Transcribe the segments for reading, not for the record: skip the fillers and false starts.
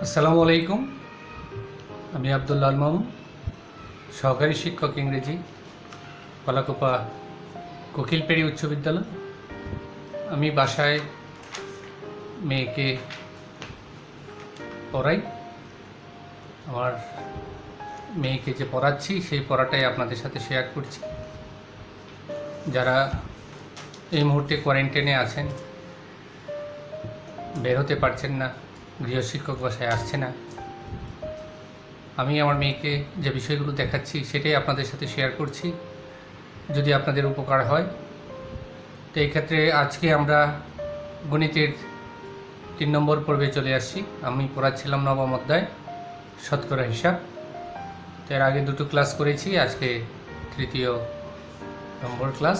আসসালামু আলাইকুম। আমি আব্দুল্লাহ আল মামুন, সহকারী শিক্ষক ইংরেজি, কলাকোপা কোকিলপেড়ি উচ্চ বিদ্যালয়। আমি বাসায় মেয়েকে পড়াই। আমার মেয়েকে যে পড়াচ্ছি সেই পড়াটাই আপনাদের সাথে শেয়ার করছি। যারা এই মুহূর্তে কোয়ারেন্টাইনে আছেন, বের হতে পারছেন না, গৃহশিক্ষক বাসায় আসছে না, আমি আমার মেয়েকে যে বিষয়গুলো দেখাচ্ছি সেটাই আপনাদের সাথে শেয়ার করছি, যদি আপনাদের উপকার হয়। তো এই ক্ষেত্রে আজকে আমরা গণিতের 3 নম্বর পর্বে চলে আসছি। আমি পড়াচ্ছিলাম নবম অধ্যায় শতকরা হিসাব। তো এর আগে 2টো ক্লাস করেছি, আজকে 3য় নম্বর ক্লাস।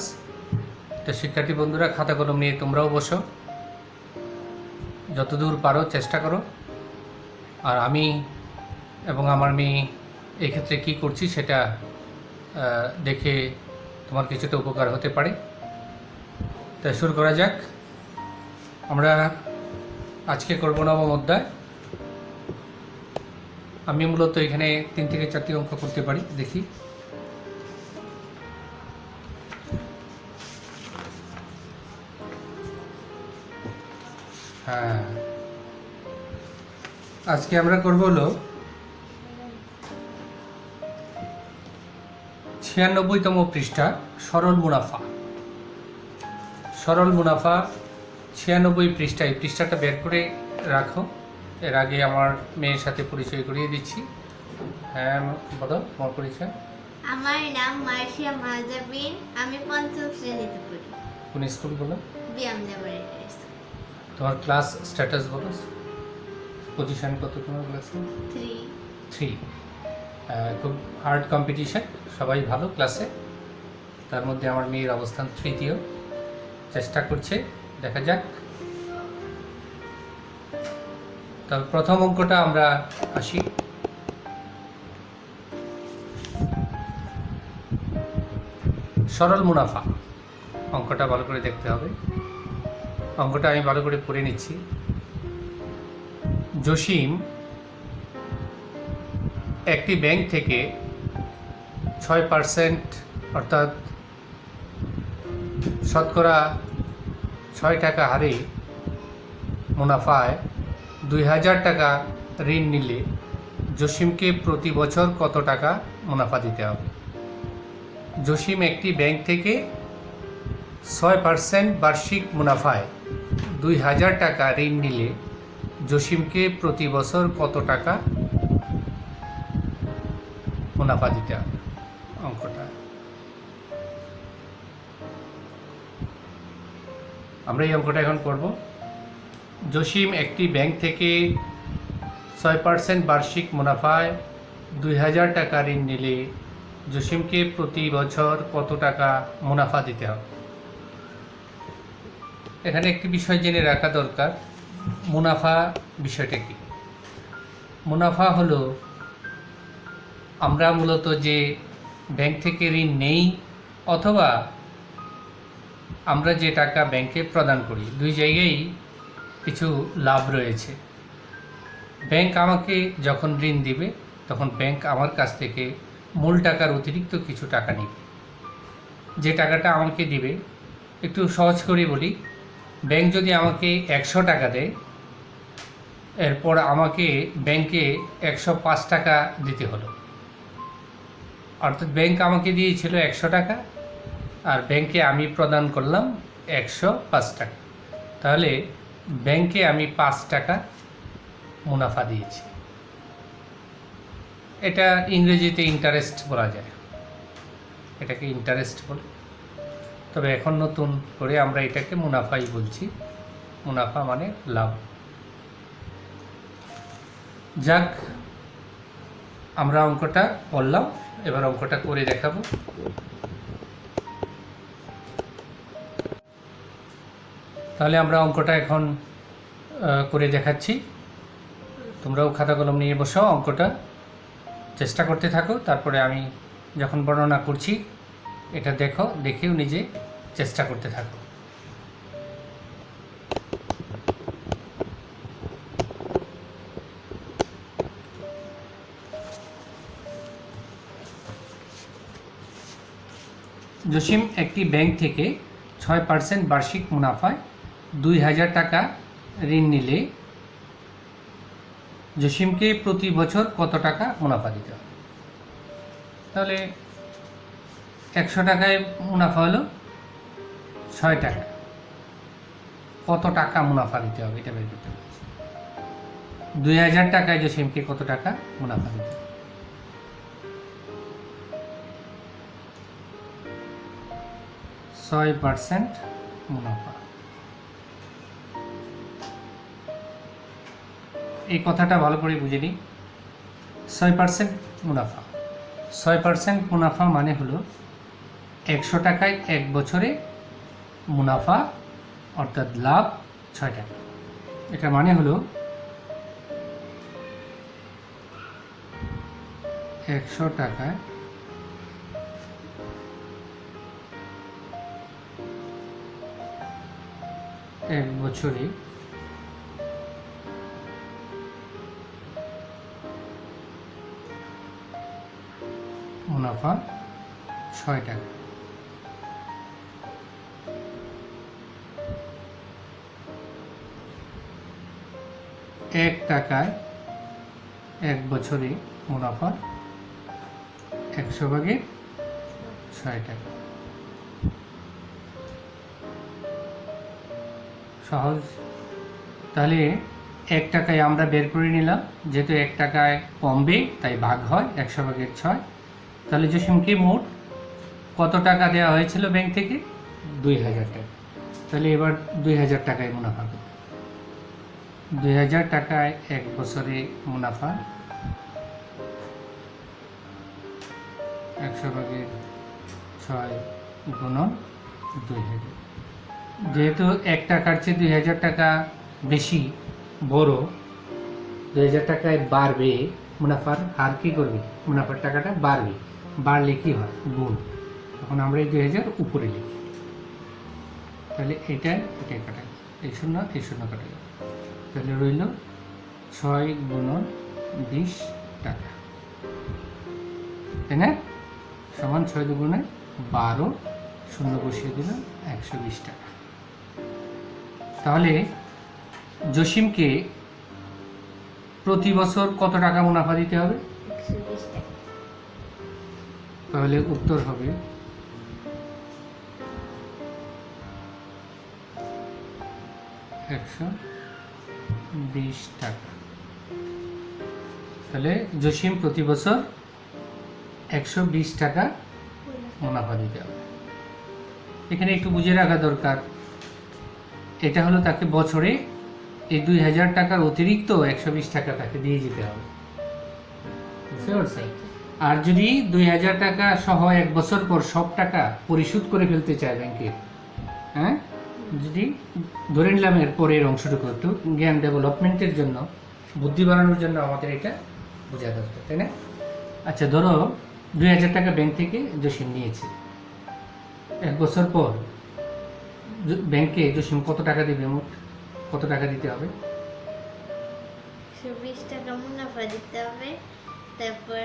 তো শিক্ষার্থী বন্ধুরা, খাতা কলম নিয়ে তোমরাও বসো, যতদূর পারো চেষ্টা করো। আর আমি এবং আমার মেয়ে এক্ষেত্রে কী করছি সেটা দেখে তোমার কিছুটা উপকার হতে পারে। তাই শুরু করা যাক। আমরা আজকে করব নবম অধ্যায়। আমি মূলত এখানে 3 থেকে 4টি অঙ্ক করতে পারি, দেখি। হ্যাঁ, আজকে আমরা করব হলো 96তম পৃষ্ঠা, সরল মুনাফা। সরল মুনাফা 96 পৃষ্ঠা। এই পৃষ্ঠাটা বের করে রাখো। এর আগে আমার মেয়ের সাথে পরিচয় করিয়ে দিচ্ছি। হ্যাঁ, বলো তোমার পরিচয়। আমার নাম মার্শিয়া মাহজাবিন। আমি 5ম শ্রেণীতে পড়ি। কোন স্কুল বলো? BM laboratory school. তোমার ক্লাস স্ট্যাটাস বলো, পজিশন কত তোমার ক্লাসে? 3। খুব হার্ড কম্পিটিশন, সবাই ভালো ক্লাসে। তার মধ্যে আমার মেয়ের অবস্থান 3য়, চেষ্টা করছে, দেখা যাক। তবে প্রথম অঙ্কটা আমরা আসি। সরল মুনাফা অঙ্কটা ভালো করে দেখতে হবে। অঙ্কটা আমি ভালো করে পড়ে নিচ্ছি। জসিম একটি ব্যাংক থেকে 6% অর্থাৎ শতকরা 6 টাকা হারে মুনাফায় 2000 টাকা ঋণ নিলে জসিমকে প্রতি বছর কত টাকা মুনাফা দিতে হবে? জসিম একটি ব্যাংক থেকে 6% বার্ষিক মুনাফায় 2000 টাকা ঋণ নিলে জসিমকে প্রতি বছর কত টাকা মুনাফা দিতে হবে? অঙ্কটা আমরা এই অঙ্কটা এখন করব। জসিম একটি ব্যাংক থেকে 6% বার্ষিক মুনাফায় 2000 টাকা ঋণ নিলে জসিমকে প্রতি বছর কত টাকা মুনাফা দিতে হবে? এখানে একটি বিষয় জেনে রাখা দরকার, মুনাফা বিষয়টা কি। মুনাফা হলো আমরা মূলত যে ব্যাংক থেকে ঋণ নেই অথবা আমরা যে টাকা ব্যাংকে প্রদান করি, দুই জায়গায় কিছু লাভ রয়েছে। ব্যাংক আমাকে যখন ঋণ দিবে তখন ব্যাংক আমার কাছ থেকে মূল টাকার অতিরিক্ত কিছু টাকা নেবে। যে টাকাটা আমাকে দিবে, একটু সহজ করে বলি, ব্যাংক যদি আমাকে 100 টাকা দেয়, এরপর আমাকে ব্যাংকে 105 টাকা দিতে হলো। অর্থাৎ ব্যাংক আমাকে দিয়েছিল 100 টাকা আর ব্যাংকে আমি প্রদান করলাম 105 টাকা। তাহলে ব্যাংকে আমি 5 টাকা মুনাফা দিয়েছি। এটা ইংরেজিতে ইন্টারেস্ট বলা যায়, এটাকে ইন্টারেস্ট বলে। তবে এখন নতুন করে আমরা এটাকে মুনাফাই বলছি। মুনাফা মানে লাভ। যাক, আমরা অঙ্কটা পড়লাম, এবার অঙ্কটা করে দেখাবো। তাহলে আমরা অঙ্কটা এখন করে দেখাচ্ছি। তোমরাও খাতা কলম নিয়ে বসো, অঙ্কটা চেষ্টা করতে থাকো। তারপরে আমি যখন বর্ণনা করছি এটা দেখো, দেখেও নিজে চেষ্টা করতে থাকো। জসিম একটি ব্যাংক থেকে 6% বার্ষিক মুনাফায় 2000 টাকা ঋণ নিলে জসিমকে প্রতি বছর কত টাকা মুনাফা দিতে হবে? তাহলে 100 টাকায় মুনাফা হলো 6 টাকা, কত টাকা মুনাফা দিতে হবে এটা বের করতে হবে। 2000 টাকায় জসিমকে কত টাকা মুনাফা দিতে হবে? 6% মুনাফা। এই কথাটা ভালো করে বুঝে নিই। 6% মুনাফা, 6% মুনাফা মানে হলো 100 টাকায় 1 বছরে মুনাফা অর্থাৎ লাভ 6 টাকা। এটা মানে হলো 100 টাকায় 1 বছরে মুনাফা 6 টাকা। 1 টাকায় 1 বছরে মুনাফা 100 ভাগে 6 টাকা। সহজ। তাহলে 1 টাকায় আমরা বের করে নিলাম, যেহেতু 1 টাকায় কমবে তাই ভাগ হয় 100 ভাগের 6। তাহলে জসিমকে মোট কত টাকা দেওয়া হয়েছিল ব্যাংক থেকে? 2000 টাকা। তাহলে এবার 2000 টাকায় মুনাফা করতে, 2000 টাকায় 1 বছরে মুনাফা 100 ভাগের 6 গুণন 2000। যেহেতু 1 টাকার চেয়ে 2000 টাকা বেশি বড়, 2000 টাকায় বাড়বে, মুনাফার হার কী করবে? মুনাফার টাকাটা বাড়বে, বাড়লে কী হয়? গুণ। তখন আমরা এই 2000 উপরে লিখি। তাহলে এটাই কাটা, এই শূন্য কাটা যাবে। তাহলে রইল 6 গুণন 20 টাকা, তাই না? সমান 6 দুগুণে 12, শূন্য বসিয়ে দিলাম 120 টাকা। তাহলে জসিমকে প্রতি বছর কত টাকা মুনাফা দিতে হবে? 120 টাকা। তাহলে উত্তর হবে 120 টাকা। তাহলে জসিম প্রতি বছর 120 টাকা মুনাফা দিতে হবে। এখানে একটু বুঝে রাখা দরকার, এটা হলো তাকে বছরে এই 2000 টাকার অতিরিক্ত 120 টাকা তাকে দিয়ে যেতে হবে, বুঝতে পারছেন? আর যদি 2000 টাকা সহ 1 বছর পর সব টাকা পরিশোধ করে ফেলতে চায় ব্যাংকে, হ্যাঁ, যদি ধরে নিলাম এর পরের অংশটুকু একটু জ্ঞান ডেভেলপমেন্টের জন্য, বুদ্ধি বাড়ানোর জন্য আমাদের এটা বোঝা দরকার, তাই না? আচ্ছা, ধরো 2000 টাকা ব্যাংক থেকে জসিম নিয়েছে, 1 বছর পর ব্যাংকে জসিম কত টাকা দেবে? মোট কত টাকা দিতে হবে? 120 টাকা মুনাফা দিতে হবে, তারপর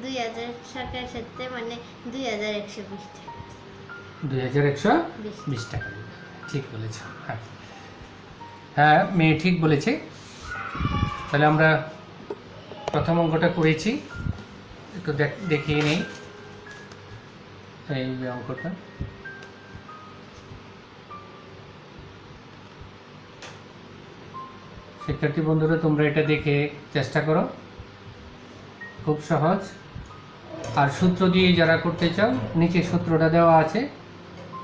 2000 টাকার সাথে মানে 2120 টাকা। 2120 টাকা। ঠিক বলেছ। হ্যাঁ, মেয়ে ঠিক বলেছে। তাহলে আমরা প্রথম অঙ্কটা করেছি, একটু দেখিয়ে নেই এই অঙ্কটা। শিক্ষার্থী বন্ধুরা, তোমরা এটা দেখে চেষ্টা করো, খুব সহজ। আর সূত্র দিয়ে যারা করতে চাও, নিচে সূত্রটা দেওয়া আছে,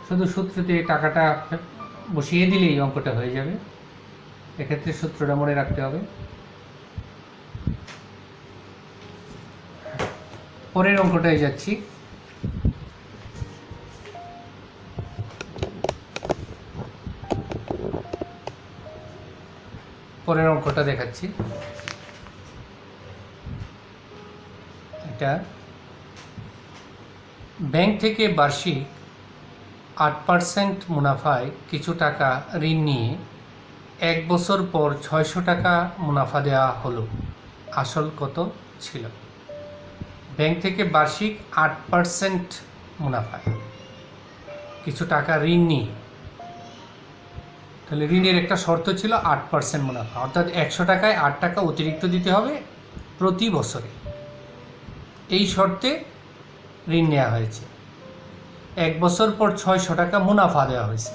শুধু সূত্রতে টাকাটা বসিয়ে দিলেই অঙ্কটা হয়ে যাবে। এক্ষেত্রে সূত্রটা মনে রাখতে হবে। পরের অঙ্কটায় যাচ্ছি। পরের অঙ্কটা দেখাচ্ছি। এটা ব্যাংক থেকে বার্ষিক 8% মুনাফায় কিছু টাকা ঋণ নিয়ে 1 বছর পর 600 টাকা মুনাফা দেওয়া হলো, আসল কত ছিল? ব্যাংক থেকে বার্ষিক 8% মুনাফায় কিছু টাকা ঋণ নিই, তাহলে ঋণের একটা শর্ত ছিল 8% মুনাফা, অর্থাৎ 100 টাকায় 8 টাকা অতিরিক্ত দিতে হবে প্রতি বছরে। এই শর্তে ঋণ নেওয়া হয়েছে। 1 বছর পর 600 টাকা মুনাফা দেওয়া হয়েছে,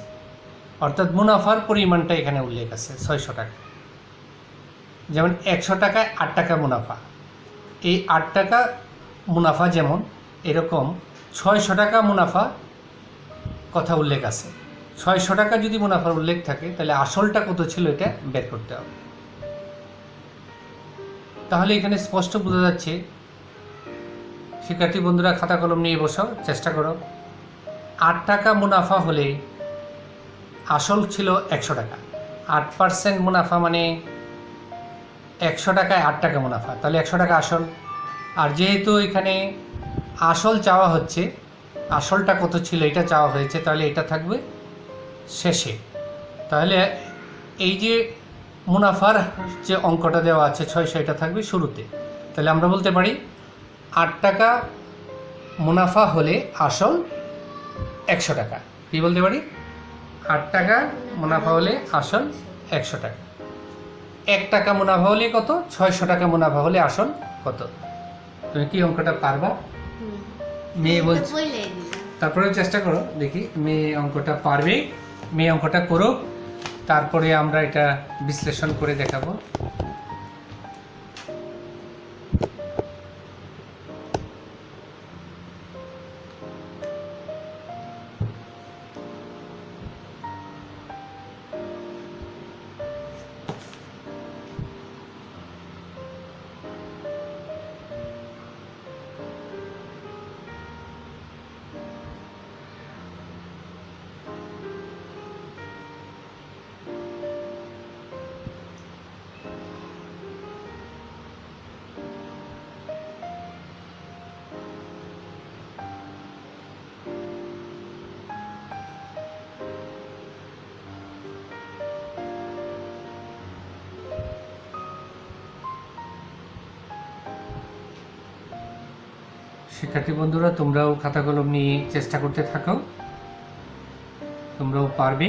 অর্থাৎ মুনাফার পরিমাণটা এখানে উল্লেখ আছে 600 টাকা। যেমন 100 টাকায় 8 টাকা মুনাফা, এই 8 টাকা মুনাফা যেমন, এরকম 600 টাকা মুনাফা কথা উল্লেখ আছে। 600 টাকা যদি মুনাফার উল্লেখ থাকে তাহলে আসলটা কত ছিল এটা বের করতে হবে। তাহলে এখানে স্পষ্ট বোঝা যাচ্ছে, শিক্ষার্থী বন্ধুরা খাতা কলম নিয়ে বসো, চেষ্টা করো। 8 টাকা মুনাফা হলে আসল ছিল 100 টাকা, 8% মুনাফা মানে 100 টাকায় 8 টাকা মুনাফা, তাহলে 100 টাকা আসল। আর যেহেতু এখানে আসল চাওয়া হচ্ছে, আসলটা কত ছিল এটা চাওয়া হয়েছে, তাহলে এটা থাকবে শেষে। তাহলে এই যে মুনাফার যে অঙ্কটা দেওয়া আছে 600, এটা থাকবে শুরুতে। তাহলে আমরা বলতে পারি 8 টাকা মুনাফা হলে আসল 100 টাকা। কী বলতে পারি? 8 টাকা মুনাফা হলে আসল 100 টাকা। 1 টাকা মুনাফা হলে কত? 600 টাকা মুনাফা হলে আসল কত? তুমি কি অঙ্কটা পারবা? মেয়ে বলছে, তারপরে চেষ্টা করো, দেখি মেয়ে অঙ্কটা পারবে। মেয়ে অঙ্কটা করো, তারপরে আমরা এটা বিশ্লেষণ করে দেখাবো। শিক্ষার্থী বন্ধুরা, তোমরাও খাতা কলম নিয়ে চেষ্টা করতে থাকো, তোমরাও পারবে।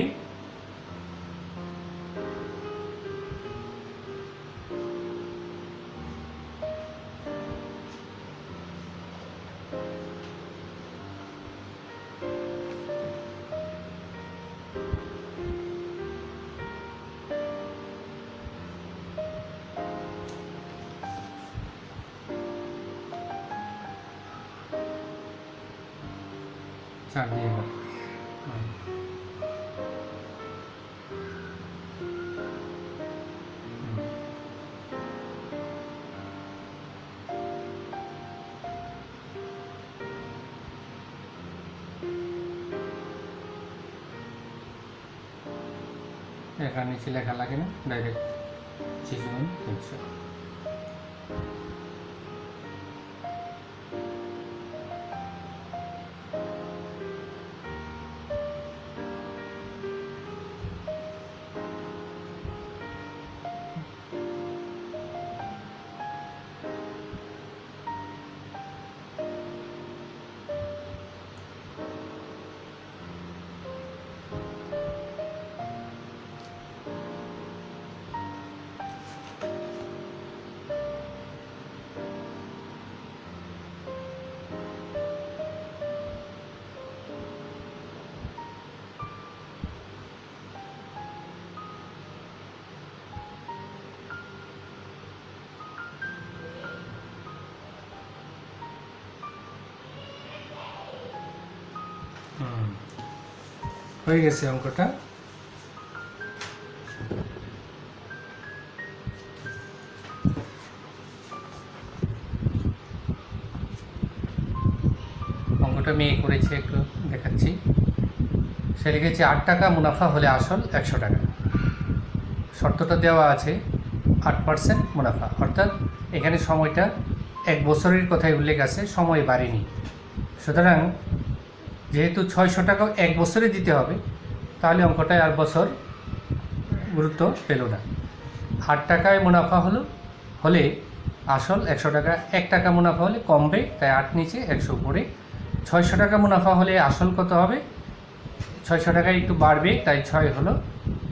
চার দিয়ে গেল। এখানে নিচে লেখা লাগে না, ডাইরেক্ট 300। হয়ে গেছে অঙ্কটা। অঙ্কটা মেয়ে করেছে, একটু দেখাচ্ছি। সে লিখেছে 8 টাকা মুনাফা হলে আসল 100 টাকা। শর্তটা দেওয়া আছে 8% মুনাফা, অর্থাৎ এখানে সময়টা 1 বছরের কথাই উল্লেখ আছে, সময় বাড়েনি। সুতরাং যেহেতু 600 টাকা 1 বছরে দিতে হবে, তাহলে অঙ্কটায় আর বছর গুরুত্ব পেল না। 8 টাকায় মুনাফা হলে আসল 100 টাকা। 1 টাকা মুনাফা হলে কমবে, তাই 8 নিচে 100 উপরে। 600 টাকা মুনাফা হলে আসল কত হবে? 600 টাকা একটু বাড়বে, তাই 6 হলো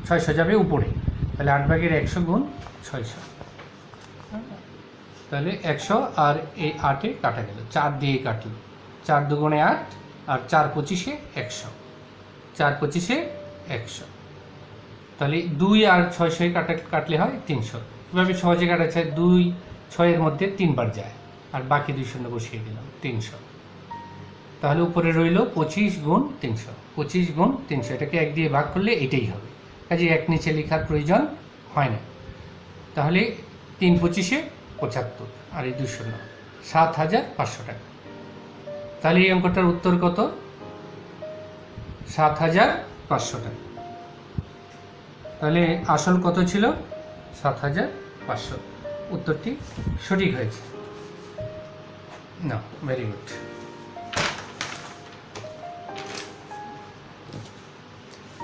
600 যাবে উপরে, তাহলে 8/100 গুণ 600, তাহলে 100 আর এই 8-এ কাটা গেল, 4 দিয়ে কাটলো, 4 দুগুণে 8 আর 4 25-এ 100, 4 25-এ 100, তাহলে 2 আর 600 কাটলে হয় 300। এভাবে সহজে কাটা যায়, 2 6-এর মধ্যে 3 বার যায় আর বাকি 2 শূন্য বসিয়ে দিলাম, 300। তাহলে উপরে রইল 25 গুণ 300, 25 গুণ 300, এটাকে 1 দিয়ে ভাগ করলে এটাই হবে, কাজে 1 নিচে লেখার প্রয়োজন হয় না। তাহলে 3 25-এ 75 আর এই 2 শূন্য, 7,500 টাকা। তাহলে এই অঙ্কটার উত্তর কত? 7,500 টাকা। তাহলে আসল কত ছিল? 7,500। উত্তরটি সঠিক হয়েছে। না, ভেরি গুড।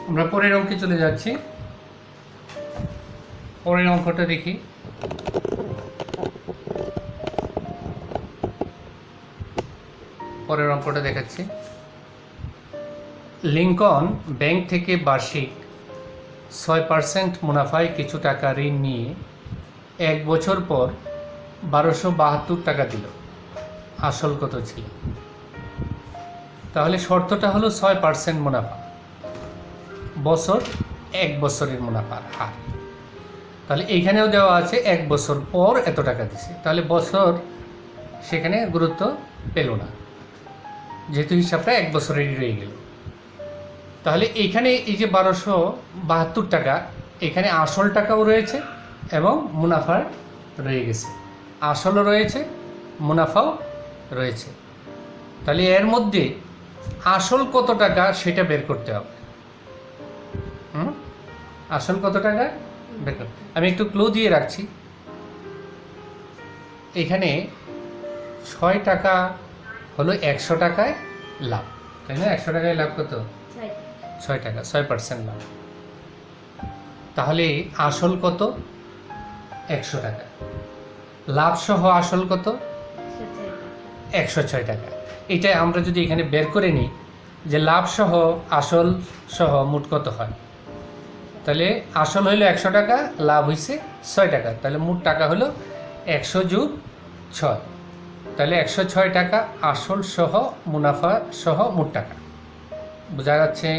আমরা পরের অঙ্কে চলে যাচ্ছি। পরের অঙ্কটা দেখি। পরের অঙ্কটা দেখাচ্ছি। লিঙ্কন ব্যাংক থেকে বার্ষিক 6% মুনাফায় কিছু টাকা ঋণ নিয়ে 1 বছর পর 1272 টাকা দিল। আসল কত ছিল? তাহলে শর্তটা হলো 6% মুনাফা, বছর 1 বছরের মুনাফার হার। তাহলে এইখানেও দেওয়া আছে 1 বছর পর এত টাকা দিছে, তাহলে বছর সেখানে গুরুত্ব পেল না, যেহেতু হিসাবটা 1 বছরেরই রয়ে গেল। তাহলে এইখানে এই যে 1272 টাকা, এখানে আসল টাকাও রয়েছে এবং মুনাফা রয়ে গেছে, আসলও রয়েছে মুনাফাও রয়েছে। তাহলে এর মধ্যে আসল কত টাকা সেটা বের করতে হবে। আসল কত টাকা বের করতে, আমি একটু ক্লু দিয়ে রাখছি। এখানে 6 টাকা হলো 100 টাকায় লাভ, তাই না? 100 টাকায় লাভ কত? 6 টাকা, 6% লাভ। তাহলে আসল কত? 100 টাকা। লাভ সহ আসল কত? 106 টাকা। এটা আমরা যদি এখানে বের করে নিই যে লাভ সহ আসল সহ মোট কত হয়, তাহলে আসল হইলো 100 টাকা, লাভ হয়েছে 6 টাকা, তাহলে মোট টাকা হলো 100 যোগ 6, তাহলে 106 টাকা আসল সহ মুনাফা সহ মোট টাকা। বোঝা যাচ্ছে?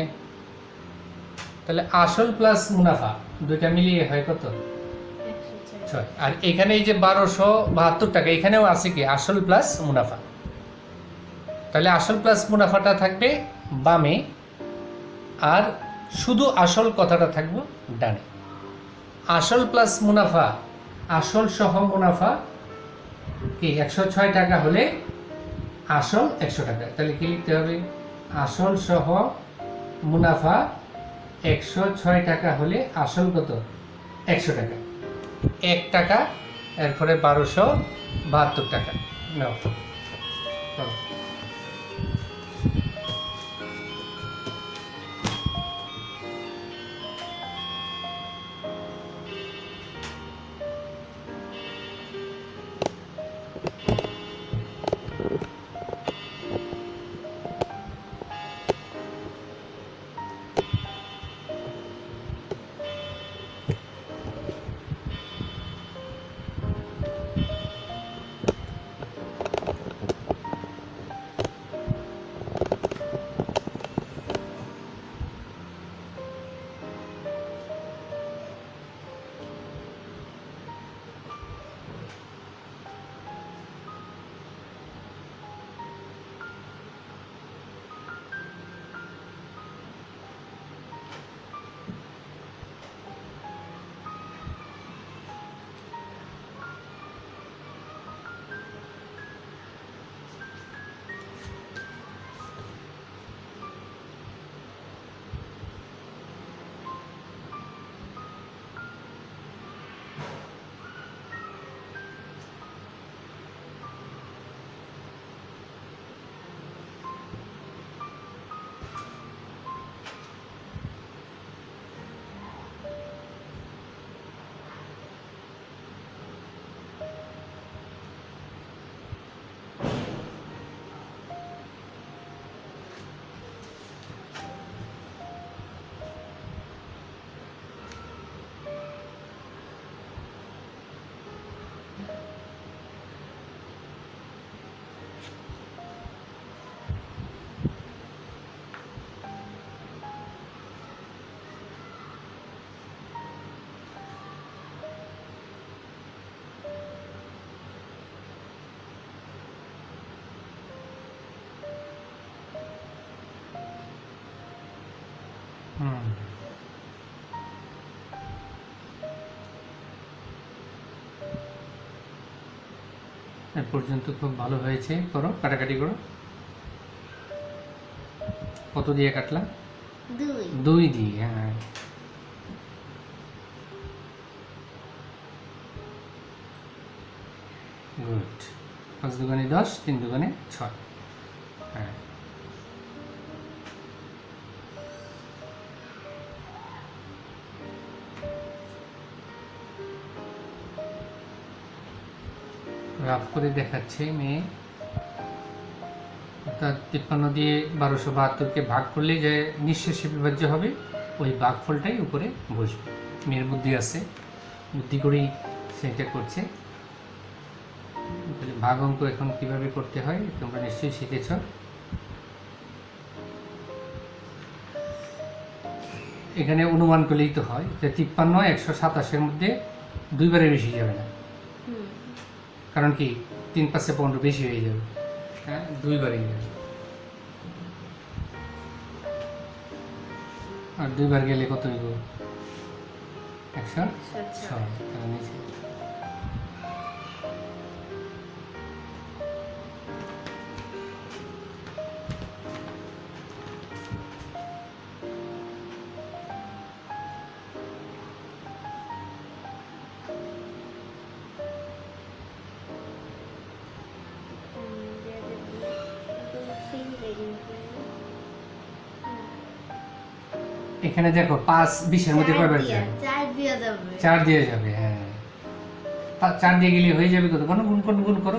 তাহলে আসল প্লাস মুনাফা দুইটা মিলিয়ে হয় কত? 6। আর এখানে এই যে 1272 টাকা, এখানেও আছে কি আসল প্লাস মুনাফা, তাহলে আসল প্লাস মুনাফাটা থাকবে বামে আর শুধু আসল কথাটা থাকবে ডানে। আসল প্লাস মুনাফা, আসল সহ মুনাফা কি 106 টাকা হলে আসল 100 টাকা, তাহলে কি লিখতে হবে? আসল সহ মুনাফা 106 টাকা হলে আসল কত? 100 টাকা। 1 টাকা, এরপরে 1272 টাকা। নাও এ পর্যন্ত খুব ভালো হয়েছে। করো, কাটাকাটি করো। কত দিয়ে কাটলা? 2 2 দিয়ে, হ্যাঁ। গুড। 5 দুগুণে 10, 3 দুগুণে 6। হ্যাঁ, রাফ করে দেখাচ্ছে মেয়ে। অর্থাৎ 53 দিয়ে 1272কে ভাগ করলে যে নিঃশেষে বিভাজ্য হবে, ওই ভাগফলটাই উপরে বসবে। মেয়ের বুদ্ধি আছে, বুদ্ধি করেই সেটা করছে। তাহলে ভাগ অঙ্ক এখন কিভাবে করতে হয় তোমরা নিশ্চয়ই শিখেছ। এখানে অনুমান করলেই তো হয় যে 53 127-এর মধ্যে 2বারের বেশি যাবে না। কারণ কি 3 5 15 বেশি হয়ে যাবে, হ্যাঁ, 2বারই যাবে। আর 2বার গেলে কত হইব? 106। তাহলে নিচে এখানে দেখো 5 20-এর মধ্যে কয়বার যাবে? 4 দিয়ে যাবে। 4 দিয়ে যাবে, হ্যাঁ। 4 দিয়ে গেলে হয়ে যাবে কত? গুণ করো, গুণ করো,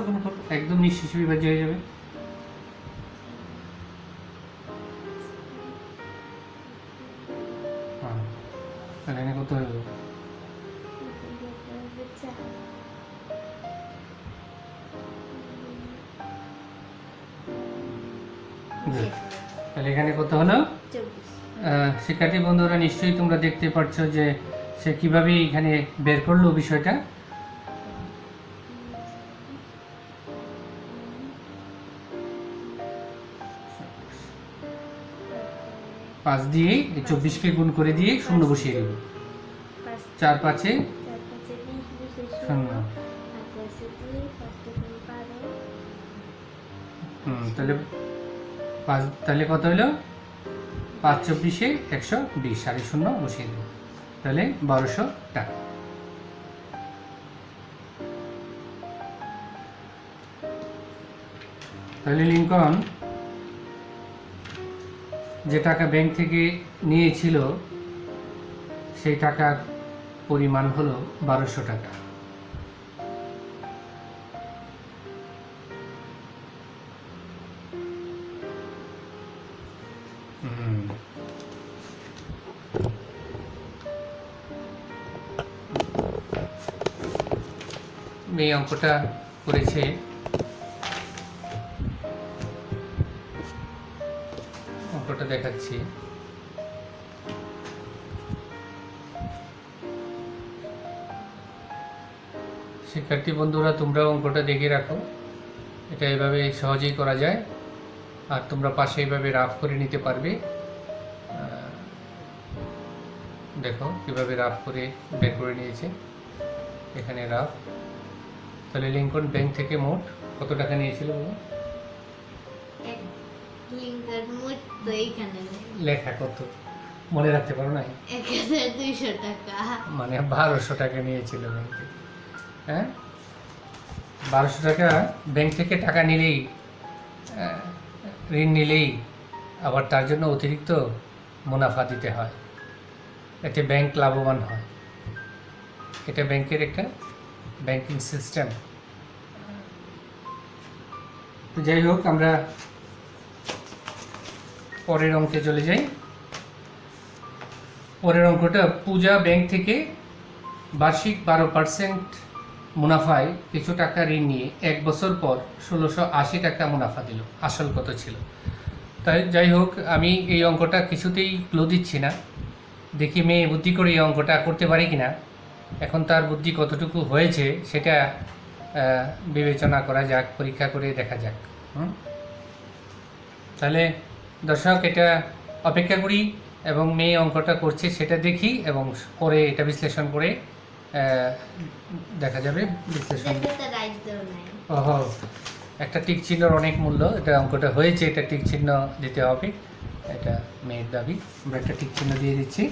একদম নিঃশেষ বিভাজ্য হয়ে যাবে। হ্যাঁ, তাহলে এখানে কত হইব? Good. তাহলে এখানে কত হলো? 24। শিক্ষার্থী বন্ধুরা, নিশ্চয়ই তোমরা দেখতে পাচ্ছ যে সে কিভাবে এখানে বের করলো বিষয়টা। 5 দিয়ে 24কে গুণ করে দিয়ে শূন্য বসিয়ে দেব। 4 5-এ 0। তাহলে 5, তাহলে কত হলো? 5 24-এ 120, সাড়ে শূন্য বসিয়ে দেব। তাহলে 1200 টাকা। তাহলে লিঙ্কন যে টাকা ব্যাংক থেকে নিয়েছিল সেই টাকার পরিমাণ হলো 1200 টাকা। এই অঙ্কটা করেছে অঙ্কটা দেখাচ্ছি। শিক্ষার্থী বন্ধুরা, তোমরাও অঙ্কটা দেখে রাখো। এটা এভাবে সহজেই করা যায়, আর তোমরা পাশে এইভাবে রাফ করে নিতে পারবে। দেখো কিভাবে রাফ করে বের করে নিয়েছে, এখানে রাফ। তাহলে লিঙ্কন ব্যাংক থেকে মোট কত টাকা নিয়েছিল বলো? লিঙ্কন মোট তো এইখানে লেখা কত মনে রাখতে পারো না? 1200 টাকা। মানে 1200 টাকা নিয়েছিল ব্যাংক থেকে। হ্যাঁ, 1200 টাকা ব্যাংক থেকে টাকা নিলেই, ঋণ নিলেই আবার তার জন্য অতিরিক্ত মুনাফা দিতে হয়, এতে ব্যাংক লাভবান হয়। এটা ব্যাংকের একটা ব্যাংকিং সিস্টেম। তো যাই হোক, আমরা পরের অঙ্কে চলে যাই। পরের অঙ্কটা, পূজা ব্যাংক থেকে বার্ষিক 12% মুনাফায় কিছু টাকা ঋণ নিয়ে 1 বছর পর 1680 টাকা মুনাফা দিল। আসল কত ছিল? তাই যাই হোক, আমি এই অঙ্কটা কিছুতেই ক্লু দিচ্ছি না। দেখি মেয়ে বুদ্ধি করে এই অঙ্কটা করতে পারি কিনা। এখন তার বুদ্ধি কতটুকু হয়েছে সেটা বিবেচনা করা যাক, পরীক্ষা করে দেখা যাক। তাহলে দর্শক, এটা অপেক্ষা করি এবং মেয়ে অঙ্কটা করছে সেটা দেখি, এবং পরে এটা বিশ্লেষণ করে দেখা যাবে বিশ্লেষণ। দেখে তো রাইট দেও নাই। ওহো, একটা টিক চিহ্নর অনেক মূল্য, এটা অঙ্কটা হয়েছে, এটা টিক চিহ্ন দিতে হবে, এটা মেয়ের দাবি। আমরা একটা টিক চিহ্ন দিয়ে দিচ্ছি,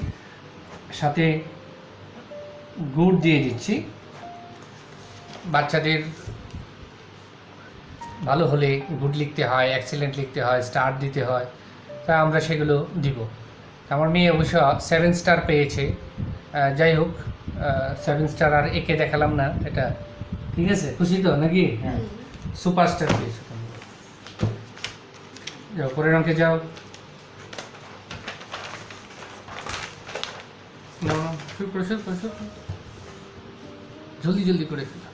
সাথে গুড দিয়ে দিচ্ছি। বাচ্চাদের ভালো হলে গুড লিখতে হয়, এক্সেলেন্ট লিখতে হয়, স্টার দিতে হয়, তা আমরা সেগুলো দিব। আমার মেয়ে অবশ্য 7 স্টার পেয়েছে। যাই হোক, 7 স্টার আর একে দেখালাম না, এটা ঠিক আছে, খুশি তো নাকি? হ্যাঁ, সুপারস্টার পেয়েছে তুমি। যাও পরের অঙ্কে যাও। না না, শুরু করো, শুরু করো, শুরু করো। জলদি জলদি করে ফেলো।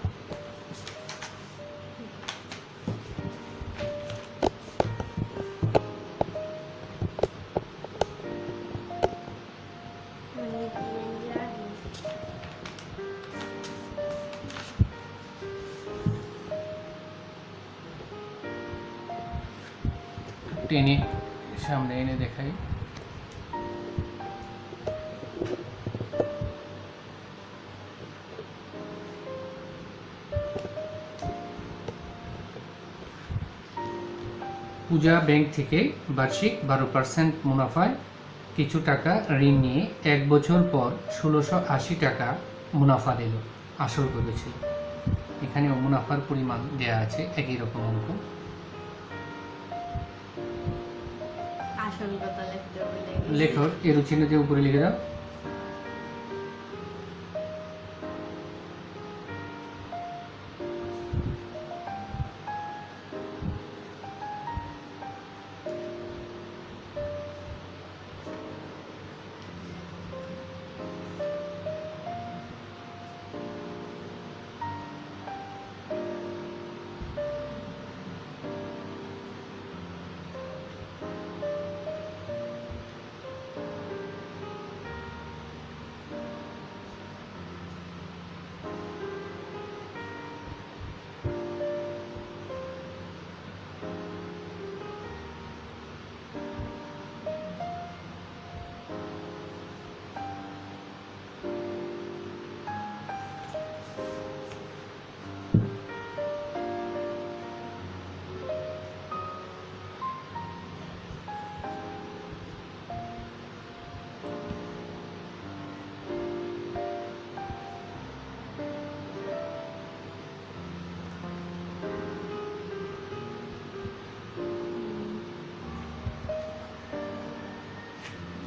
মানে কি জানি। টেনে সামনে এনে দেখাই। পূজা ব্যাংক থেকে বার্ষিক 12% মুনাফায় কিছু টাকা ঋণ নিয়ে 1 বছর পর 1680 টাকা মুনাফা দিল, আসল করেছিল। এখানেও মুনাফার পরিমাণ দেয়া আছে, একই রকম অঙ্ক। আসল কথা লিখতে বলে লেখো, এরো চিহ্ন দিয়ে উপরে লিখে দাও।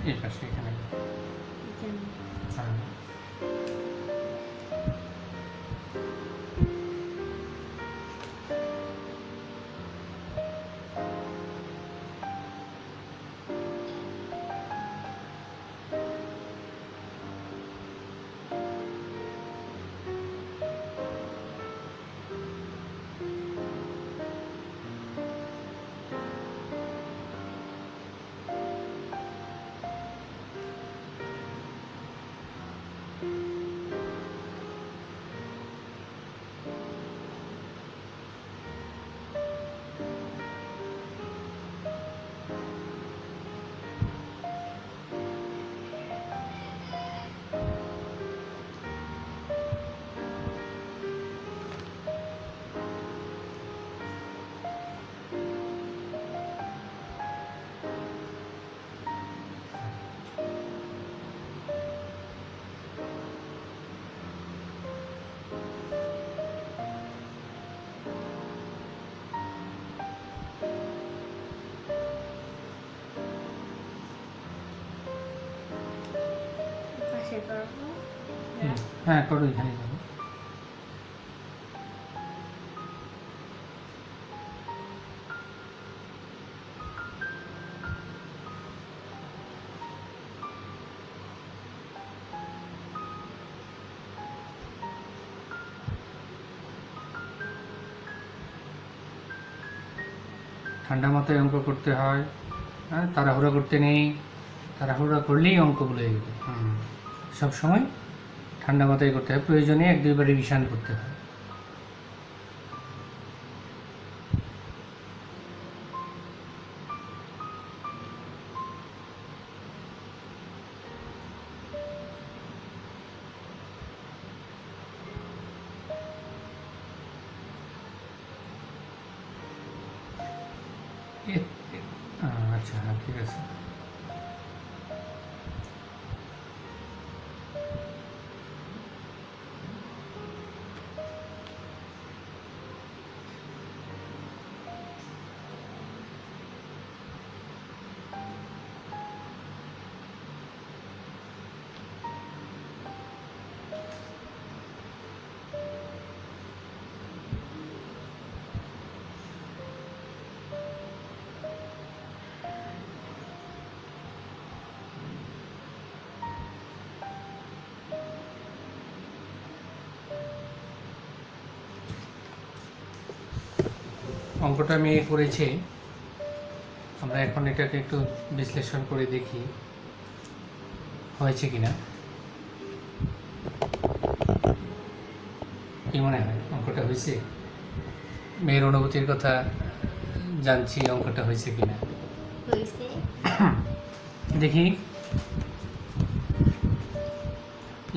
এই পাশে এখানে। জানি। হ্যাঁ। পাশে করবো। হ্যাঁ, করো, এখানে যাবো। ঠান্ডা মাথায় অঙ্ক করতে হয়, হ্যাঁ, তাড়াহুড়া করতে নেই, তাড়াহুড়া করলেই অঙ্ক ভুলে যাবে। সবসময় ঠান্ডা মাথায় করতে হয়, প্রয়োজনে 1-2বার রিভিশন করতে হয়। আচ্ছা, হ্যাঁ, ঠিক আছে। অঙ্কটা আমি করেছি, আমরা এখন এটাকে একটু বিশ্লেষণ করে দেখি হয়েছে কিনা। কি মনে হয় অঙ্কটা হয়েছে? মেয়ের অনুভূতির কথা জানছি, অঙ্কটা হয়েছে কিনা হয়েছে। দেখি।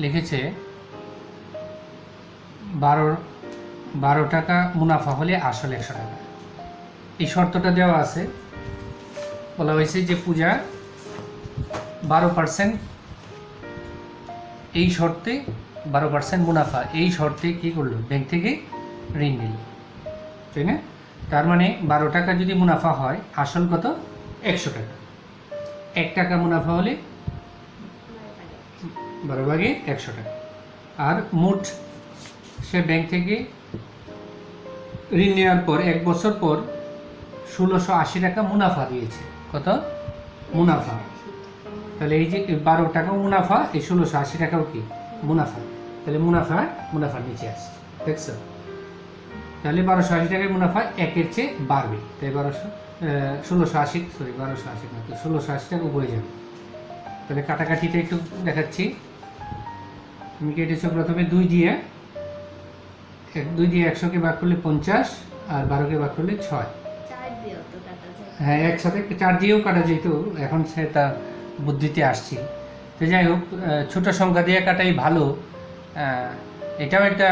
লিখেছে 12 টাকা মুনাফা হলে আসল 100 টাকা। এই শর্তটা দেওয়া আছে, বলা হয়েছে যে পূজা 12% এই শর্তে 12% মুনাফা এই শর্তে কি করলো, ব্যাংক থেকে ঋণ নিল, তাই না? তার মানে 12 টাকা যদি মুনাফা হয়, আসল কত? 100 টাকা। 1 টাকা মুনাফা হলে 12 ভাগে 100 টাকা। আর মোট সে ব্যাংক থেকে ঋণ নেওয়ার পর 1 বছর পর 1680 টাকা মুনাফা দিয়েছে। কত মুনাফা? তাহলে এই যে 12 টাকা মুনাফা, এই 1680 টাকাও কি মুনাফা? তাহলে মুনাফার নিচে আসছে, দেখছো? তাহলে 1280 টাকায় মুনাফা 1-এর চেয়ে বাড়বে, তাই 1680 না, তো 1680 টাকা উপরে যাবে। তাহলে কাটাকাটিটা একটু দেখাচ্ছি। তুমি কেটেছো প্রথমে 2 দিয়ে 100কে ভাগ করলে 50, আর 12কে ভাগ করলে 6। 4 দিয়েও তো কাটা যায়। হ্যাঁ, একসাথে 4 দিয়েও কাটা যেত, এখন সে তার বুদ্ধিতে আসছি। তো যাই হোক, ছোট সংখ্যা দিয়ে কাটাই ভালো। এটাও একটা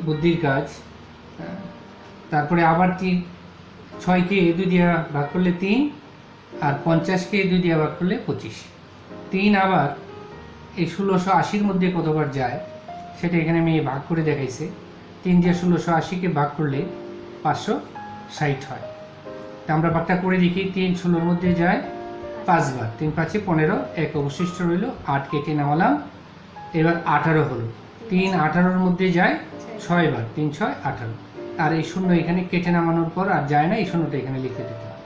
বুদ্ধির কাজ। তারপরে আবার 6কে 2 দিয়ে ভাগ করলে 3, আর 50কে 2 দিয়ে ভাগ করলে 25। 3 আবার এই 1680-র মধ্যে কতবার যায় সেটা এখানে আমি ভাগ করে দেখাইছি। 3 দিয়ে 1680-কে ভাগ করলে 560 হয়। তা আমরা ভাগটা করে দেখি। 3 16-র মধ্যে যায় 5 বার, 3 5 15, 1 অবশিষ্ট রইল, 8 কেটে নামালাম, এবার 18 হলো। 3 18-র মধ্যে যায় 6 বার, 3 6 18, আর এই শূন্য এখানে কেটে নামানোর পর আর যায় না, এই শূন্যটা এখানে লিখে দিতে হবে।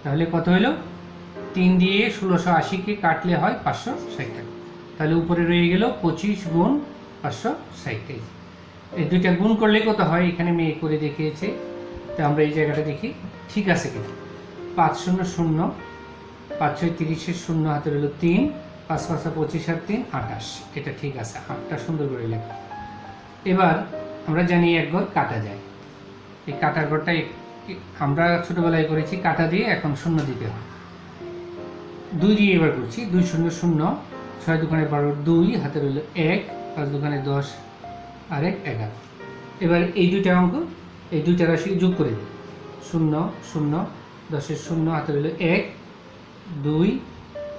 তাহলে কত হলো? 3 দিয়ে 1680-কে কাটলে হয় 560 টাকা। তাহলে উপরে রয়ে গেল 25 গুণ 560। এই দুইটা গুণ করলে কত হয় এখানে আমি করে দেখিয়েছি। তো আমরা এই জায়গাটা দেখি ঠিক আছে কিনা। 5 0 0, 5 6 30-এর 0 হাতে রইল 3, 5 5 25 আর 3 28। এটা ঠিক আছে, 8টা সুন্দর করে লেখা। এবার আমরা জানি 1 ঘর কাটা যায়। এই কাটার ঘরটা আমরা ছোটবেলায় করেছি, কাটা দিয়ে এখন শূন্য দিতে হয়। 2 দিয়ে এবার করছি, 2 0 0, 6 2 12, 2 হাতে রইল 1, 5 2 10 আর 1 11। এবার এই দুইটা অঙ্ক, এই দুইটা রাশি যোগ করে দিই। 0 0, 10-এর 0 হাতে রইল 1, 2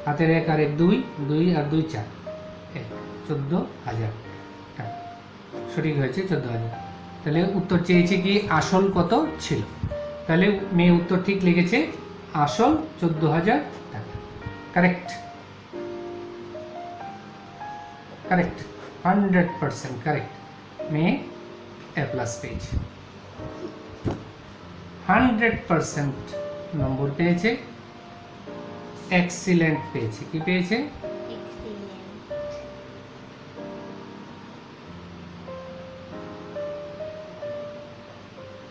হাতের 1 আর 1 2, 2 আর 2 4, 1, 14,000 টাকা। সঠিক হয়েছে 14,000। তাহলে উত্তর চেয়েছে কি আসল কত ছিল। তাহলে মেয়ে উত্তর ঠিক লিখেছে, আসল 14,000 টাকা। Correct, 100% correct. মেয়ে A+ পেয়েছে, 100% নম্বর পেয়েছে, এক্সিলেন্ট পেয়েছে। কি পেয়েছে?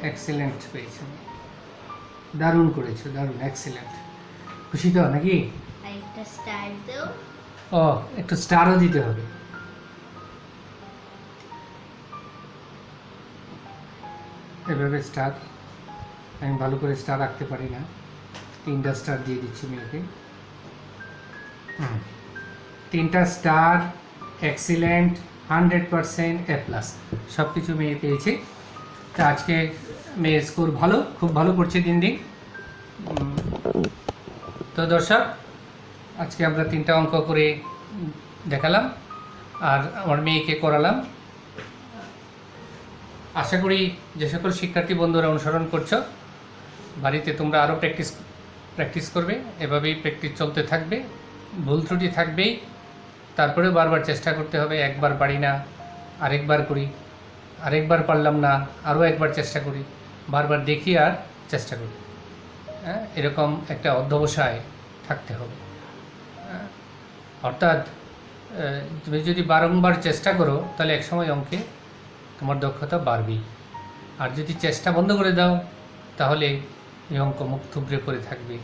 এক্সিলেন্ট পেয়েছে। দারুণ করেছো, দারুণ, এক্সিলেন্ট। খুশি তো নাকি? একটা স্টার দাও। ও, একটু স্টারও দিতে হবে। এভাবে স্টার, আমি ভালো করে স্টার রাখতে পারি না, 3টা স্টার দিয়ে দিচ্ছি মেয়েকে। 3টা স্টার, এক্সিলেন্ট, 100% A+, সব কিছু মেয়ে পেয়েছে। তা আজকে মেয়ের স্কোর ভালো, খুব ভালো করছে দিন দিন। তো দর্শক, আজকে আমরা 3টা অঙ্ক করে দেখালাম আর আমার মেয়েকে করালাম। আশা করি যে সকল শিক্ষার্থী বন্ধুরা অনুসরণ করছো, বাড়িতে তোমরা আরও প্র্যাকটিস করবে, এভাবেই প্র্যাকটিস চলতে থাকবে। ভুল ত্রুটি থাকবেই, তারপরেও বারবার চেষ্টা করতে হবে। একবার পারি না, আরেকবার করি, আরেকবার পারলাম না, আরও একবার চেষ্টা করি, বারবার দেখি আর চেষ্টা করি। হ্যাঁ, এরকম একটা অধ্যবসায় থাকতে হবে। অর্থাৎ তুমি যদি বারংবার চেষ্টা করো তাহলে একসময় অঙ্কে তোমার দক্ষতা বাড়বেই। আর যদি চেষ্টা বন্ধ করে দাও তাহলে এই অঙ্ক মুখ থুবড়ে পড়ে থাকবে।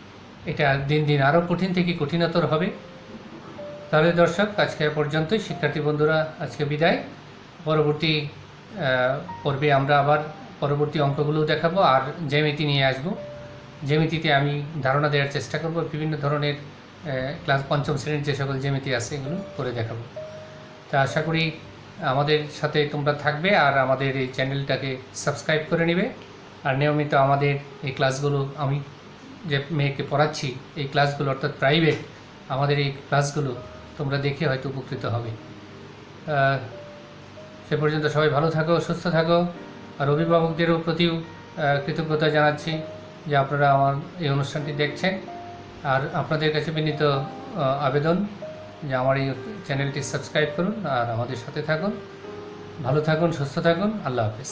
এটা দিন দিন আরও কঠিন থেকে কঠিনতর হবে। তাহলে দর্শক, আজকে পর্যন্তই। শিক্ষার্থী বন্ধুরা, আজকে বিদায়। পরবর্তী পর্বে আমরা আবার পরবর্তী অঙ্কগুলো দেখাবো আর জ্যামিতি নিয়ে আসব। জ্যামিতিতে আমি ধারণা দেওয়ার চেষ্টা করব, বিভিন্ন ধরনের ক্লাস 5ম শ্রেণীর যে সকল জ্যামিতি আছে এগুলো করে দেখাবো। তা আশা করি আমাদের সাথে তোমরা থাকবে আর আমাদের এই চ্যানেলটাকে সাবস্ক্রাইব করে নেবে। আর নিয়মিত আমাদের এই ক্লাসগুলো, আমি যে মেয়েকে পড়াচ্ছি এই ক্লাসগুলো, অর্থাৎ প্রাইভেট আমাদের এই ক্লাসগুলো তোমরা দেখে হয়তো উপকৃত হবে। সে পর্যন্ত সবাই ভালো থাকো, সুস্থ থাকো। আর অভিভাবকদেরও প্রতিও কৃতজ্ঞতা জানাচ্ছি যে আপনারা আমার এই অনুষ্ঠানটি দেখছেন। আর আপনাদের কাছে বিনীত আবেদন যে আমার এই চ্যানেলটি সাবস্ক্রাইব করুন আর আমাদের সাথে থাকুন। ভালো থাকুন, সুস্থ থাকুন। আল্লাহ হাফেজ।